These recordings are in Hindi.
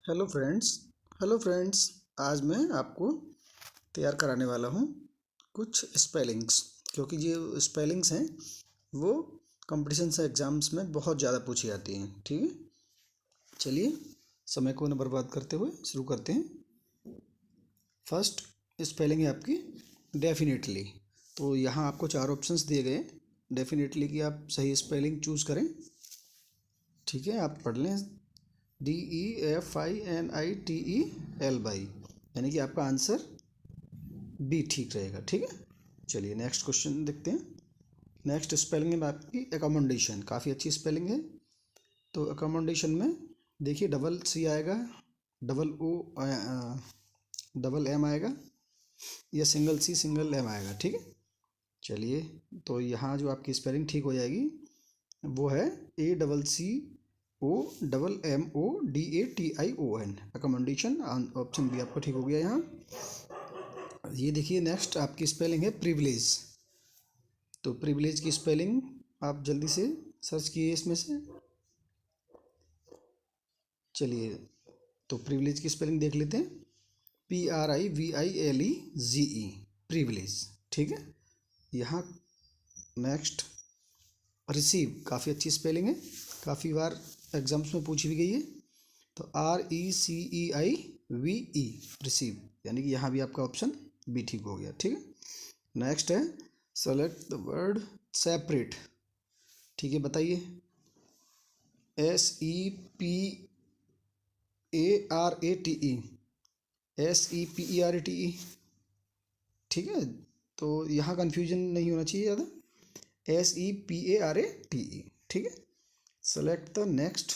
Hello friends. Hello friends. आज मैं आपको तैयार कराने वाला हूँ कुछ स्पेलिंग्स, क्योंकि ये स्पेलिंग्स हैं वो कंपटीशन्स एग्ज़ाम्स में बहुत ज़्यादा पूछी जाती हैं। ठीक है, चलिए समय को न बर्बाद करते हुए शुरू करते हैं। फर्स्ट स्पेलिंग है आपकी डेफिनेटली। तो यहाँ आपको चार ऑप्शंस दिए गए हैं डेफिनेटली की आप सही स्पेलिंग चूज़ करें। ठीक है, आप पढ़ लें DEFINITEL, यानी कि आपका आंसर बी ठीक रहेगा। ठीक है, चलिए नेक्स्ट क्वेश्चन देखते हैं। नेक्स्ट स्पेलिंग है आपकी एकोमोडेशन, काफ़ी अच्छी स्पेलिंग है। तो एकोमोडेशन में देखिए डबल सी आएगा, डबल ओ डबल एम आएगा, या सिंगल सी सिंगल एम आएगा। ठीक है, चलिए तो यहाँ जो आपकी स्पेलिंग ठीक हो जाएगी वो है ACCOMMODATION, अकोमोडेशन। ऑप्शन बी आपका ठीक हो गया यहाँ। ये देखिए नेक्स्ट आपकी स्पेलिंग है प्रिविलेज। तो प्रिविलेज की स्पेलिंग आप जल्दी से सर्च कीजिए इसमें से। चलिए तो प्रिविलेज की स्पेलिंग देख लेते हैं। PRIVILEGE, privilege. ठीक है, यहाँ नेक्स्ट रिसीव, काफ़ी अच्छी स्पेलिंग है, काफ़ी बार एग्जाम्स में पूछी भी गई है। तो RECEIVE, रिसीव, यानी कि यहाँ भी आपका ऑप्शन बी ठीक हो गया। ठीक है, नेक्स्ट है सेलेक्ट द वर्ड सेपरेट। ठीक है, बताइए। SEPARATE, SEPERATE। ठीक है, तो यहाँ कन्फ्यूजन नहीं होना चाहिए ज़्यादा। SEPARATE। ठीक है, सेलेक्ट द नेक्स्ट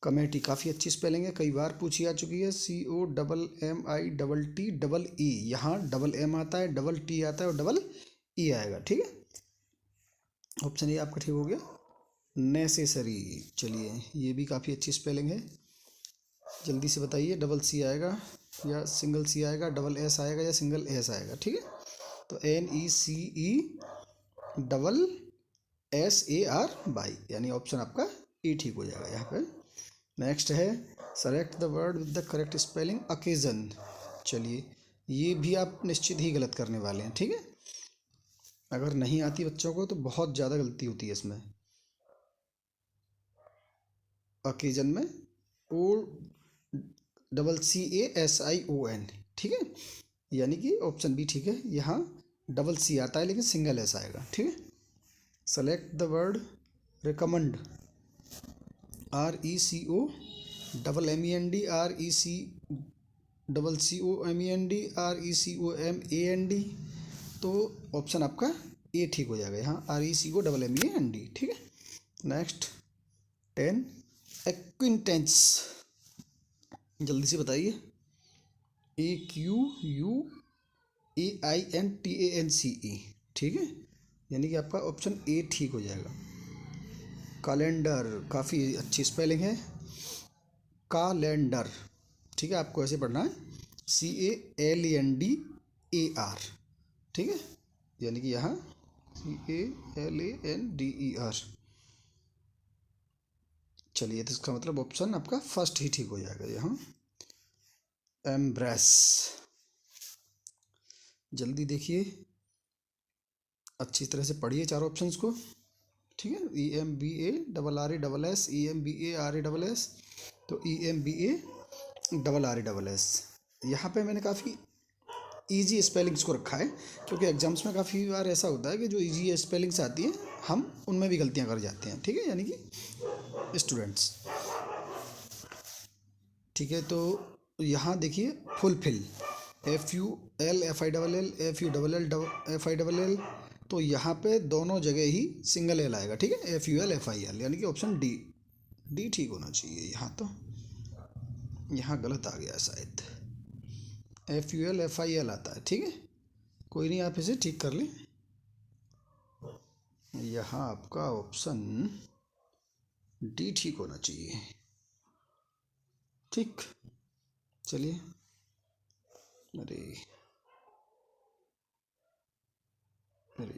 कमेटी, काफ़ी अच्छी स्पेलिंग है, कई बार पूछी आ चुकी है। COMMITTEE, यहाँ डबल एम आता है, डबल टी आता है और डबल ई आएगा। ठीक है, ऑप्शन ए आपका ठीक हो गया। नेसेसरी, चलिए ये भी काफ़ी अच्छी स्पेलिंग है, जल्दी से बताइए। डबल सी आएगा या सिंगल सी आएगा, डबल एस आएगा या सिंगल एस आएगा। ठीक है, तो NECE, यानी ऑप्शन आपका ई ठीक हो जाएगा यहाँ पे। नेक्स्ट है select the word with the correct spelling occasion. चलिए ये भी आप निश्चित ही गलत करने वाले हैं। ठीक है, अगर नहीं आती बच्चों को तो बहुत ज़्यादा गलती होती है इसमें। अकेजन में OCCASION। ठीक है, यानी कि ऑप्शन बी ठीक है, यहाँ डबल सी आता है लेकिन सिंगल एस आएगा। ठीक है, select the word recommend, RECOMMEND तो ऑप्शन आपका ए ठीक हो जाएगा यहाँ, RECOMMEND। ठीक है, नेक्स्ट 10 एक्विंटेंस, जल्दी से बताइए। AQUAINTANCE। ठीक है, यानी कि आपका ऑप्शन ए ठीक हो जाएगा। कैलेंडर, काफ़ी अच्छी स्पेलिंग है, कैलेंडर। ठीक है, आपको ऐसे पढ़ना है CALENDAR। ठीक है, यानी कि यहाँ CALANDER। चलिए तो इसका मतलब ऑप्शन आपका फर्स्ट ही ठीक हो जाएगा यहाँ। एम्ब्रेस, जल्दी देखिए, अच्छी तरह से पढ़िए चार ऑप्शंस को। ठीक है, EMBARRASS, EMBARASS, तो EMBARRASS। यहाँ पे मैंने काफ़ी इजी स्पेलिंग्स को रखा है, क्योंकि एग्जाम्स में काफ़ी बार ऐसा होता है कि जो इजी स्पेलिंग्स आती हैं हम उनमें भी गलतियाँ कर जाते हैं। ठीक है, यानी कि स्टूडेंट्स। ठीक है, तो यहाँ देखिए फुलफिल, FULFILL तो यहाँ पे दोनों जगह ही सिंगल एल आएगा। ठीक है, FULFIL, यानी कि ऑप्शन डी, डी ठीक होना चाहिए यहाँ। तो यहाँ गलत आ गया शायद, FULFIL आता है। ठीक है, कोई नहीं, आप इसे ठीक कर लें। यहाँ आपका ऑप्शन डी ठीक होना चाहिए। ठीक, चलिए। अरे अरे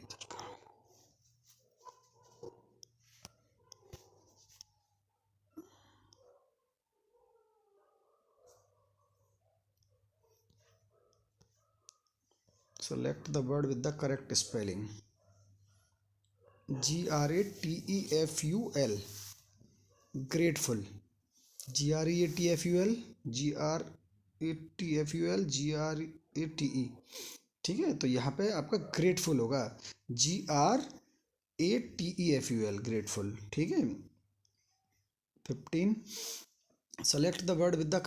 select the word with the correct spelling. GRATEFUL, grateful. GREATFUL, GRATFUL, GRATE। ठीक है, तो यहाँ पे आपका ग्रेटफुल होगा, GRATEFUL, ग्रेटफुल। ठीक है। 15, select the word with the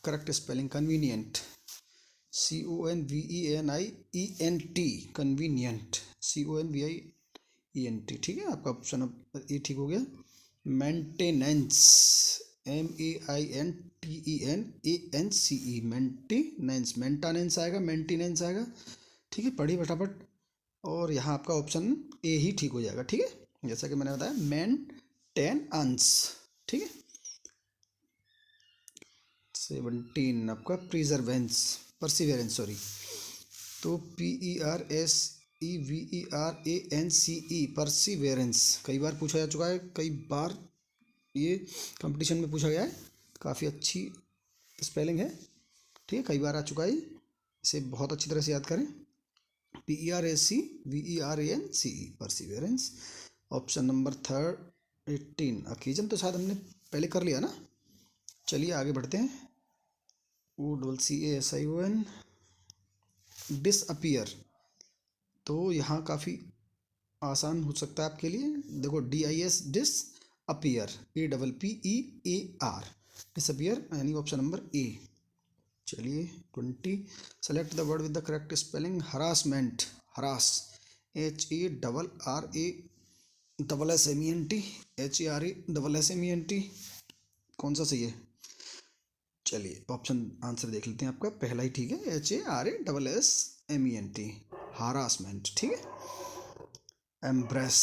correct spelling. Convenient, CONVENIENT, convenient, CONVIENT। ठीक है, आपका ऑप्शन ये ठीक हो गया। मेंटेनेंस, MAINTENANCE, मेंटेनेंस, मेंटेनेंस आएगा, मेंटेनेंस आएगा। ठीक है, पढ़िए फटाफट। और यहाँ आपका ऑप्शन ए ही ठीक हो जाएगा। ठीक है, जैसा कि मैंने बताया, मेंटेनेंस। ठीक है। 17 आपका प्रिजर्वेंस, परसिवेरेंस, सॉरी। तो PERSEVERANCE, परसिवेरेंस, कई बार पूछा जा चुका है, कई बार ये कंपटीशन में पूछा गया है। काफ़ी अच्छी स्पेलिंग है। ठीक है, कई बार आ चुका है, इसे बहुत अच्छी तरह से याद करें। PERSEVERANCE, perseverance. Option number 18, occasion तो शायद हमने पहले कर लिया ना। चलिए आगे बढ़ते हैं। OCCASION, डिसअपियर, तो यहाँ काफ़ी आसान हो सकता है आपके लिए। देखो, DIS, dis appear, APPEAR, disappear, यानी ऑप्शन नंबर ए। चलिए 20, select the word with the correct spelling. Harassment, harass, HARASSMENT, HARASSMENT, कौन सा सही है? चलिए ऑप्शन आंसर देख लेते हैं। आपका पहला ही ठीक है, HARASSMENT, हारासमेंट। ठीक है। एम्ब्रेस,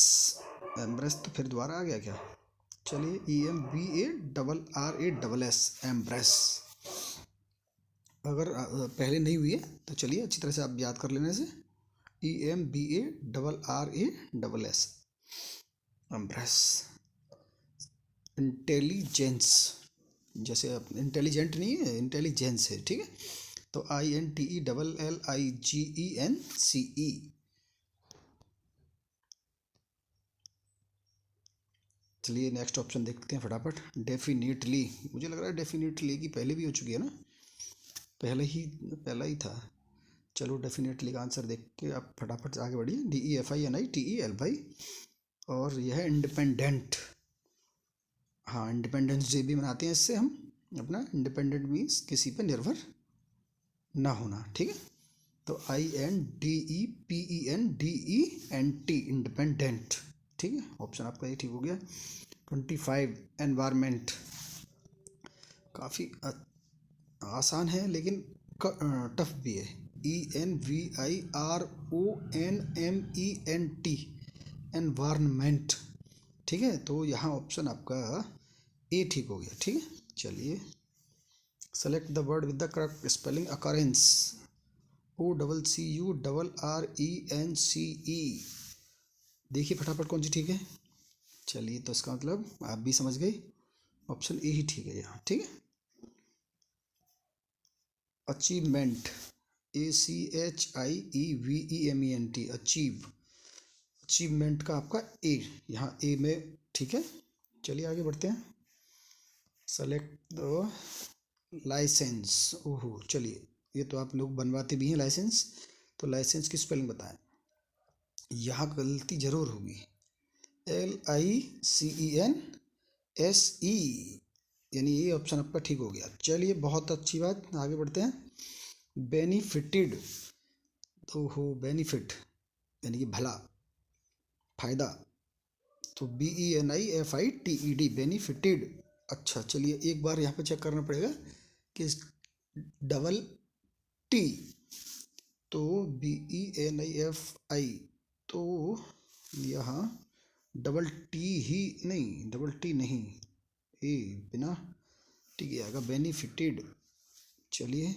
एम्ब्रेस तो फिर दोबारा आ गया क्या? चलिए EMBARRASS, एम्ब्रेस। अगर पहले नहीं हुई है तो चलिए अच्छी तरह से आप याद कर लेने से। EMBARRASS, embrace. इंटेलिजेंस, जैसे इंटेलिजेंट नहीं है, इंटेलिजेंस है। ठीक है, तो INTELLIGENCE। चलिए नेक्स्ट ऑप्शन देखते हैं फटाफट। डेफिनेटली, मुझे लग रहा है डेफिनेटली की पहले भी हो चुकी है ना, पहला ही था। चलो डेफिनेटली का आंसर देख के आप फटाफट आगे बढ़िए। DEFINITELY, और यह है इंडिपेंडेंट। हाँ, इंडिपेंडेंस डे भी मनाते हैं इससे हम अपना। इंडिपेंडेंट मीन्स किसी पर निर्भर ना होना। ठीक है, तो INDEPENDENT, इंडिपेंडेंट। ठीक है, ऑप्शन आपका ये ठीक हो गया। 25, एनवायरमेंट, काफ़ी आसान है लेकिन टफ भी है। ENVIRONMENT, environment. ठीक है, तो यहाँ ऑप्शन आपका ए ठीक हो गया। ठीक है, चलिए select the word with the correct spelling. Occurrence, OCCURRENCE, देखिए फटाफट कौन सी ठीक है। चलिए, तो इसका मतलब आप भी समझ गए, ऑप्शन ए ही ठीक है यहाँ। ठीक है। अचीवमेंट, ACHIEVEMENT, अचीव, अचीवमेंट का आपका ए, यहाँ ए में ठीक है। चलिए आगे बढ़ते हैं। सेलेक्ट द लाइसेंस, ओहो, चलिए ये तो आप लोग बनवाते भी हैं लाइसेंस, तो लाइसेंस की स्पेलिंग बताएं। यहाँ गलती जरूर होगी। LICENSE, यानी ये ऑप्शन आपका ठीक हो गया। चलिए बहुत अच्छी बात, आगे बढ़ते हैं। बेनिफिटेड, तो हो बेनिफिट यानी कि भला, फायदा, तो BENIFITED, बेनिफिटेड। अच्छा, चलिए एक बार यहाँ पे चेक करना पड़ेगा कि डबल टी, तो BENIFI, तो यहाँ डबल टी ही नहीं, डबल टी नहीं, ए बिना टी के आएगा, बेनिफिटेड। चलिए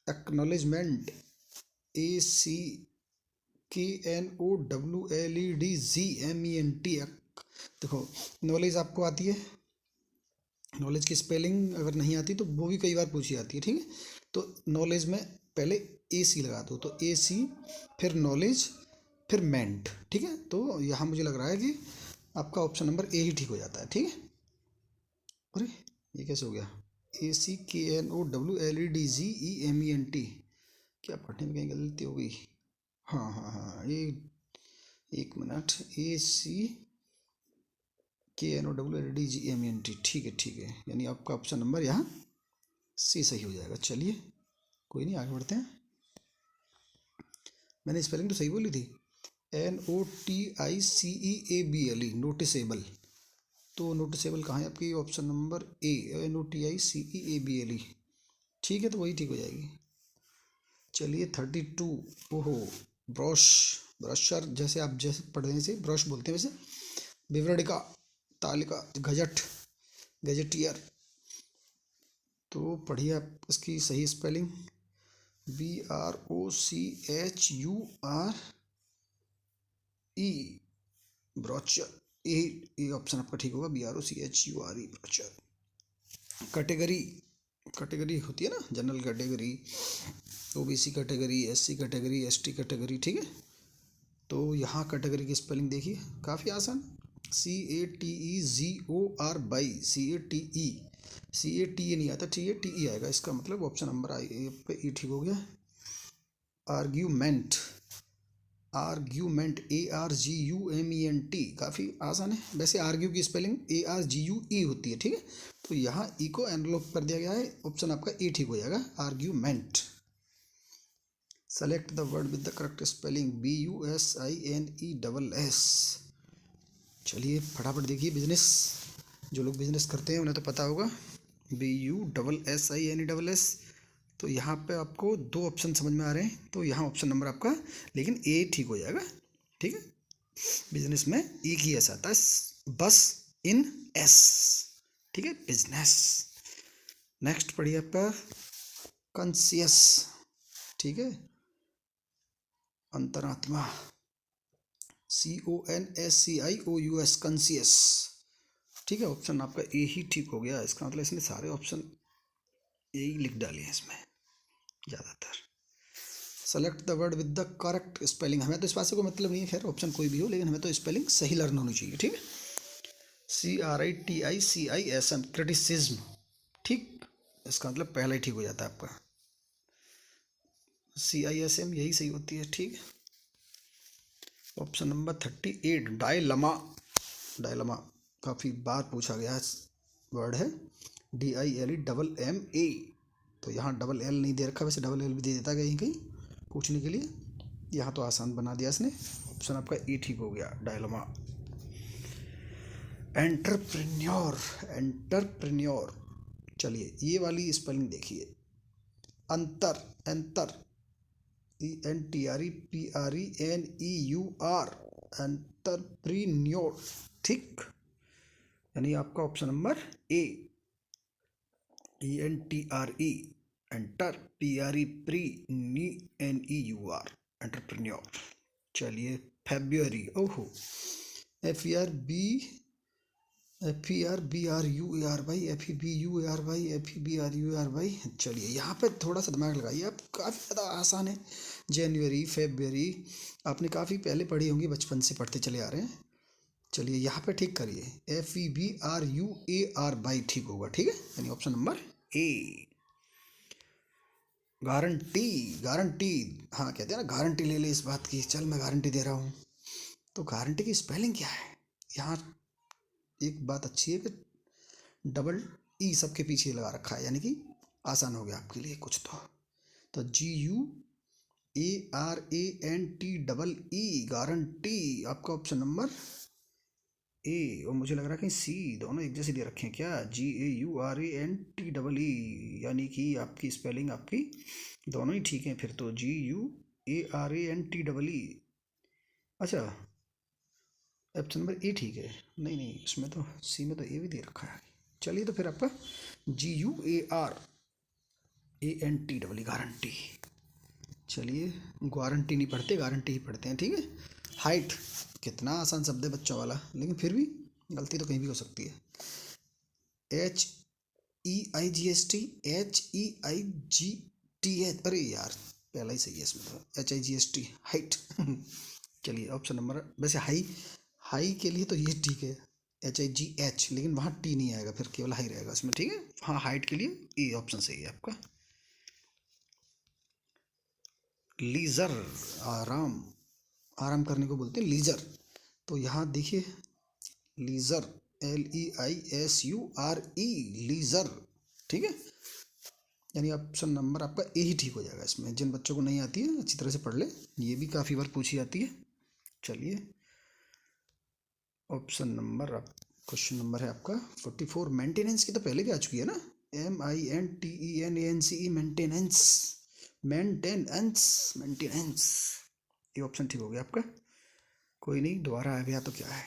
एक्नॉलेजमेंट, ACKNOWLEDGMENT। देखो, नॉलेज आपको आती है, नॉलेज की स्पेलिंग अगर नहीं आती तो वो भी कई बार पूछी जाती है। ठीक है, तो नॉलेज में पहले ए सी लगा दो, तो ए सी फिर नॉलेज फिर मेंट, ठीक है। तो यहाँ मुझे लग रहा है कि आपका ऑप्शन नंबर ए ही ठीक हो जाता है, ठीक है। अरे ये कैसे हो गया, ACKNOWLEDGEMENT, क्या पढ़ने में कहीं गलती हो गई। हाँ हाँ हाँ, ये एक मिनट, ACKNOWLEDGEMENT, ठीक है ठीक है, यानी आपका ऑप्शन नंबर यहाँ सी सही हो जाएगा। चलिए कोई नहीं, आगे बढ़ते हैं। मैंने स्पेलिंग तो सही बोली थी, NOTICEABLE, नोटिसेबल। तो नोटिसेबल कहाँ है आपकी, ऑप्शन नंबर ए, NOTICEABLE, ठीक है, तो वही ठीक हो जाएगी। चलिए 32, ओहो, ब्रश, ब्रशर, जैसे आप जैसे पढ़ने से ब्रश बोलते हैं वैसे, विवरणिका, तालिका, गजट, गजेटियर। तो पढ़िए आप इसकी सही स्पेलिंग, BROCHURE, ब्रोचर, ये ऑप्शन आपका ठीक होगा, BROCHURE, ब्रोचर। कैटेगरी, कैटेगरी होती है ना, general category, OBC category, SC category, ST category, ठीक है। तो यहाँ कैटेगरी की स्पेलिंग देखिए, काफ़ी आसान, CATEGOR, CATE नहीं आता, TATE आएगा, इसका मतलब ऑप्शन नंबर आई पे ई ठीक हो गया। आर्ग्यूमेंट, आर्ग्यूमेंट, ARGUMENT, काफ़ी आसान है। वैसे आर्ग्यू की स्पेलिंग ARGUE होती है, ठीक है। तो यहाँ ई को एनलोप कर दिया गया है, ऑप्शन आपका ए ठीक हो जाएगा, argument. Select the word with the correct spelling, BUSINESS। चलिए फटाफट देखिए, बिजनेस, जो लोग बिजनेस करते हैं उन्हें तो पता होगा, BUSSINESS। तो यहाँ पे आपको दो ऑप्शन समझ में आ रहे हैं, तो यहाँ ऑप्शन नंबर आपका, लेकिन ए ठीक हो जाएगा, ठीक है। बिजनेस में एक ही ऐसा आता है, बस इन एस, ठीक है, बिजनेस। नेक्स्ट पढ़िए आपका कॉन्शियस, ठीक है, अंतरात्मा, CONSCIOUS, कॉन्शियस, ठीक है। ऑप्शन आपका ए ही ठीक हो गया, इसका मतलब इसने सारे ऑप्शन ए ही लिख डाले हैं इसमें ज़्यादातर। Select the word with the correct spelling, हमें तो इस बात से कोई मतलब नहीं है, खैर ऑप्शन कोई भी हो, लेकिन हमें तो स्पेलिंग सही लर्न होनी चाहिए, ठीक है। CRITICISM, क्रिटिसिज्म, ठीक, इसका मतलब पहला ही ठीक हो जाता है आपका। CISM यही सही होती है, ठीक है। ऑप्शन नंबर 38, डायलमा, डायलमा काफ़ी बार पूछा गया वर्ड है, DILEMMA। तो यहाँ डबल एल नहीं दे रखा, वैसे डबल एल भी दे देता कहीं कहीं पूछने के लिए, यहाँ तो आसान बना दिया इसने, ऑप्शन आपका ए ठीक हो गया, डायलमा। एंटरप्रेन्योर, एंटरप्रेन्योर, चलिए ये वाली स्पेलिंग देखिए, अंतर, एंतर, ENTREPRENEUR, एंटरप्रेन्योर, ठीक, यानी आपका ऑप्शन नंबर ए, ENTRE, एंटर, PRENEUR, एंटरप्रेन्योर। चलिए फेब्रुअरी, ओहो, FERBRUARY, चलिए यहाँ पे थोड़ा सा दिमाग लगाइए आप, काफ़ी ज़्यादा आसान है। जनवरी, फेब्रुअरी आपने काफ़ी पहले पढ़ी होंगी, बचपन से पढ़ते चले आ रहे हैं। चलिए यहाँ पे ठीक करिए, FEBRUARY ठीक होगा, ठीक है, यानी ऑप्शन नंबर ए। गारंटी, गारंटी, हाँ कहते हैं ना, गारंटी ले ले इस बात की, चल मैं गारंटी दे रहा हूँ। तो गारंटी की स्पेलिंग क्या है, यहाँ एक बात अच्छी है कि डबल ई सबके पीछे लगा रखा है, यानी कि आसान हो गया आपके लिए कुछ तो GUARANTEE, गारंटी, आपका ऑप्शन नंबर ए। और मुझे लग रहा है कहीं सी, दोनों एक जैसे दे रखे हैं क्या, GAURANTEE, यानी कि आपकी स्पेलिंग आपकी दोनों ही ठीक है फिर तो, GUARANTEE। अच्छा, ऑप्शन नंबर ए ठीक है, नहीं नहीं, इसमें तो सी में तो ए भी दे रखा है। चलिए तो फिर आपका GUARANTEE, गारंटी। चलिए गारंटी नहीं पढ़ते, गारंटी ही पढ़ते हैं, ठीक है। हाइट, कितना आसान शब्द है बच्चों वाला, लेकिन फिर भी गलती तो कहीं भी हो सकती है। HEIGST, HEIGST, TH, अरे यार पहला ही सही है इसमें तो, HIGST, हाइट। चलिए ऑप्शन नंबर, वैसे हाई, हाई के लिए तो ये ठीक है HIGH, लेकिन वहाँ टी नहीं आएगा, फिर केवल हाई रहेगा इसमें, ठीक है। हाँ हाइट के लिए ये ऑप्शन सही है आपका। लीजर, आराम, आराम करने को बोलते हैं लीजर। तो यहाँ देखिए लीजर, LEISURE, लीजर, ठीक है। यानी ऑप्शन नंबर आपका ए ही ठीक हो जाएगा इसमें। जिन बच्चों को नहीं आती है अच्छी तरह से पढ़ ले, ये भी काफ़ी बार पूछी जाती है। चलिए ऑप्शन नंबर, आप क्वेश्चन नंबर है आपका 44। मेंटेनेंस की तो पहले भी आ चुकी है ना, MINTENANCE, मेंटेनेंस, मेंटेनेंस, मेंटेनेंस, ये ऑप्शन ठीक हो गया आपका। कोई नहीं, दोबारा आ गया तो क्या है,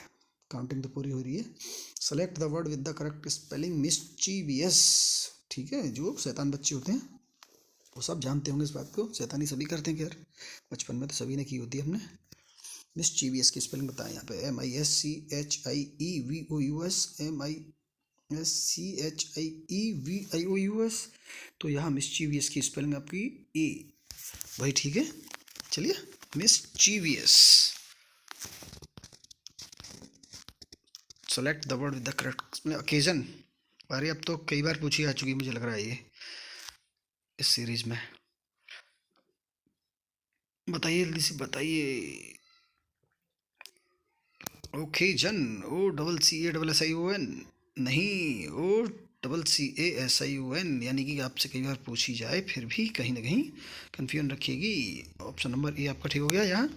काउंटिंग तो पूरी हो रही है। Select the word with the correct spelling, mischievous, ठीक है। जो शैतान बच्चे होते हैं वो सब जानते होंगे इस बात को, शैतानी सभी करते हैं, खैर बचपन में तो सभी ने की होती है हमने। मिस्चीवियस की स्पेलिंग बताएं यहाँ पे, MISCHIEVOUS, MISCHIEVIOUS। तो यहाँ मिस्चीवियस की स्पेलिंग आपकी ए, वही ठीक है। चलिए mischievous, select the word with the correct occasion. अरे अब तो कई बार पूछी आ चुकी मुझे लग रहा है ये इस सीरीज में। बताइए जल्दी से बताइए। ओकेजन, OCCASSION, नहीं OCCASION, यानी कि आपसे कई बार पूछी जाए फिर भी कहीं ना कहीं कन्फ्यूजन रखिएगी। ऑप्शन नंबर ए आपका ठीक हो गया। यहाँ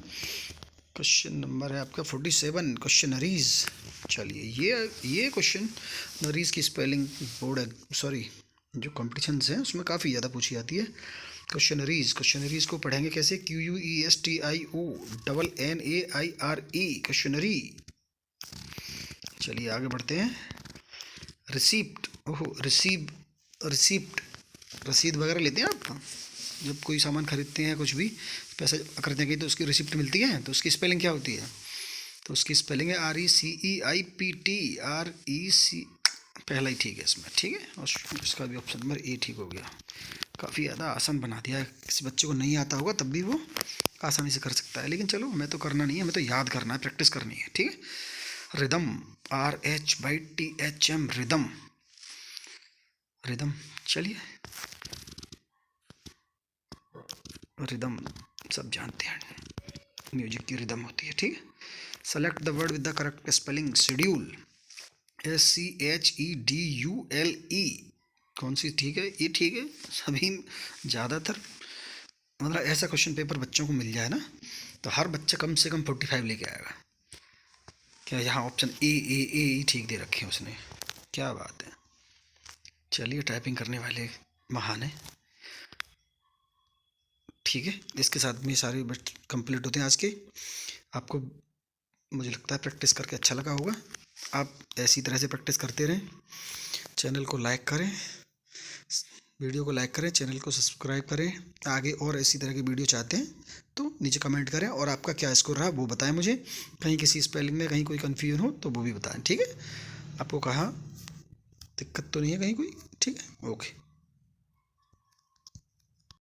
क्वेश्चन नंबर है आपका 47, क्वेश्चनरीज। चलिए ये क्वेश्चन नरीज की स्पेलिंग बोर्ड, सॉरी जो कॉम्पिटिशन्स हैं उसमें काफ़ी ज़्यादा पूछी जाती है। क्वेश्चनरीज को पढ़ेंगे कैसे, QUESTIONNAIRE, क्वेश्चनरी। चलिए आगे बढ़ते हैं। रिसीप्ट, ओहो रिसीप्ट, रसीद वगैरह लेते हैं आप जब कोई सामान खरीदते हैं, कुछ भी पैसा खरीदने हैं तो उसकी रिसिप्ट मिलती है, तो उसकी स्पेलिंग क्या होती है, तो उसकी स्पेलिंग है RECEIPT, पहला ही ठीक है इसमें, ठीक है। और इसका भी ऑप्शन नंबर ए ठीक हो गया। काफ़ी ज़्यादा आसान बना दिया है, किसी बच्चे को नहीं आता होगा तब भी वो आसानी से कर सकता है, लेकिन चलो हमें तो करना नहीं है, हमें तो याद करना है, प्रैक्टिस करनी है, ठीक है। Rhythm, RHYTHM, rhythm, rhythm. चलिए रिदम सब जानते हैं, म्यूजिक की रिदम होती है, ठीक है। Select the word with the correct spelling, schedule, SCHEDULE, कौन सी ठीक है, ये ठीक है। सभी ज़्यादातर मतलब ऐसा क्वेश्चन पेपर बच्चों को मिल जाए ना तो हर बच्चा कम से कम 45 लेके आएगा। क्या यहाँ ऑप्शन ए ही ठीक दे रखे हैं उसने, क्या बात है। चलिए टाइपिंग करने वाले महान है, ठीक है। इसके साथ में सारे कंप्लीट होते हैं आज के। आपको मुझे लगता है प्रैक्टिस करके अच्छा लगा होगा, आप ऐसी तरह से प्रैक्टिस करते रहें। चैनल को लाइक करें, वीडियो को लाइक करें, चैनल को सब्सक्राइब करें। आगे और इसी तरह की वीडियो चाहते हैं तो नीचे कमेंट करें, और आपका क्या स्कोर रहा वो बताएं मुझे। कहीं किसी स्पेलिंग में कहीं कोई कन्फ्यूजन हो तो वो भी बताएं, ठीक है। आपको कहाँ दिक्कत तो नहीं है कहीं कोई, ठीक है, ओके।